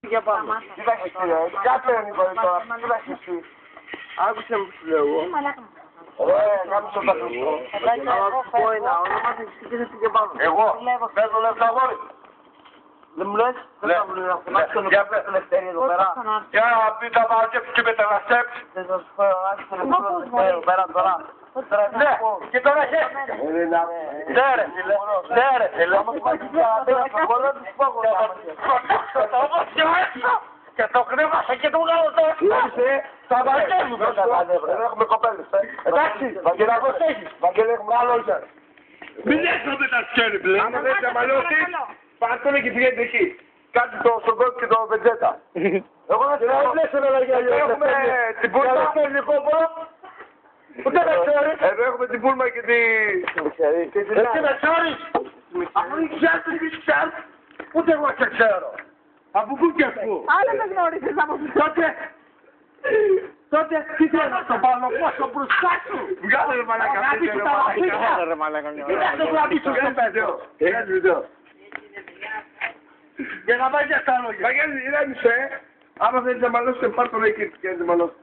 Για πάμε. Τι θα έχεις πει, κάτσε Νικόλη τώρα, τι θα έχεις πει. Άκουσε μου σου λέω εγώ. Κάτσε το παθουσό. Αλλά σου πω ένα, όνομα θα εξηγήσεις και πάνω. Εγώ, παίζω λεφτά αγόρι. Δεν μου λες, δεν θα μου λες, να τον ελευθερία εδώ πέρα. Για να πει τα μάτια και μεταναστεύσει. Δεν θα σου πω, άρχισε τον ελευθερία εδώ πέρα τώρα. Ναι, και τώρα χαίρεσαι. Ναι ρε φίλε, ναι ρε φίλε. Και το κρέμασα και το βγάλω τώρα. Θα βαγγέλουμε πέτα. Δεν έχουμε κοπέλες. Εντάξει, Βαγγελάκος έχεις. Βαγγέλη έχουμε άλλο όρια. Μην έχουμε τα σκέλη πλέον. Άμα δεν θα μαλώσεις, πάρτουνε και πηγαίνετε εκεί. Κάτι το στον κόκκι και το βεντζέτα. Εγώ να σας πω, έχουμε την πούλμα. Ούτε με ξέρεις. Εδώ έχουμε την πούλμα και τη... Εσύ με ξέρεις. Αφού δεν ξέρεις, δεν ξέρεις. Ούτε εγώ σε ξέρω. Από πού και πού. Άλλα δεν γνώρισες από πού. Τότε τι θέλω να το βάλω, πόσο μπροστά σου. Βγάλε ρε μαλάκα. Βγάλε ρε μαλάκα. Βγάλε το γλάμπι σου. Έχεις βίντεο. Για να πάει και αυτά λόγια. Βαγγέλη, ηρέμησε. Άμα θέλεις να μαλώσεις, πάρ' τον εκεί και να μαλώσεις.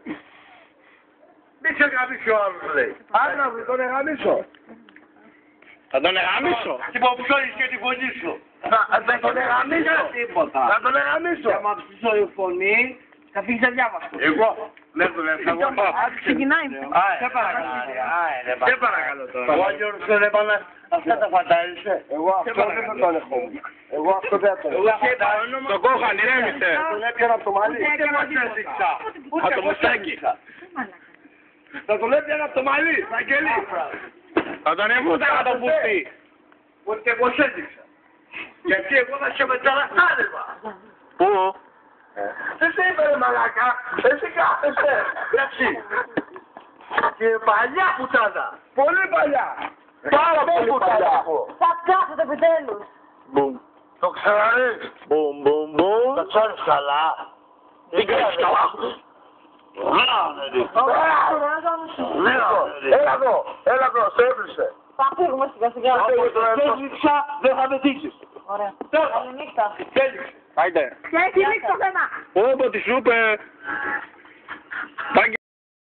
Μη σε γαμίσει ο άλλος λέει. Άρα τον εγαμίσω. Θα τον εγαμίσω. Τι πω που σώγεις και τη φωνή σου. Θα τον εγαμίσω. Θα τον εγαμίσω. Και άμα ψήσω η φωνή, θα φύγεις αδιάβαστο. Εγώ. Δεν το λέω. Θα πάω. Ξεκινάει. Σε παρακαλώ. Σε παρακαλώ τώρα. Ο Άγιος δεν έβαλε αυτά τα φαντάζεσαι. Εγώ αυτό δεν θα τον έχω. Εγώ αυτό δεν θα τον έχω. Τον κόχαν, ηρέμησε. Τον έπιανα από το μαλλί. Ούτε μας έδειξα. Από το μουστάκι. Θα τον έπιανα από το μαλλί. Βαγγέλη. Θα τον έμουτα να τον πουστεί. Ούτε εγώ σ' έδειξα. Γιατί εγώ θα σε μεταλλαχτάρευα. Πού? Εσύ είπε ρε μαλάκα. Εσύ κάθεσαι. Έτσι. Και παλιά πουτάνα. Πολύ παλιά. Πάρα πολύ παλιά. Θα κάθετε επιτέλους. Μπουμ. Το ξέρεις. Μπουμ, μπουμ, μπουμ. Το ξέρεις καλά. Τι κάνεις καλά? Έλα εδώ, σε έβρισε. Θα φύγουμε σιγά σιγά. Έζηξα, δεν θα με δείξεις. Ωραία. Καληνύχτα. Άιντε. Και έχει λήξει το θέμα. Όποτε σου είπε.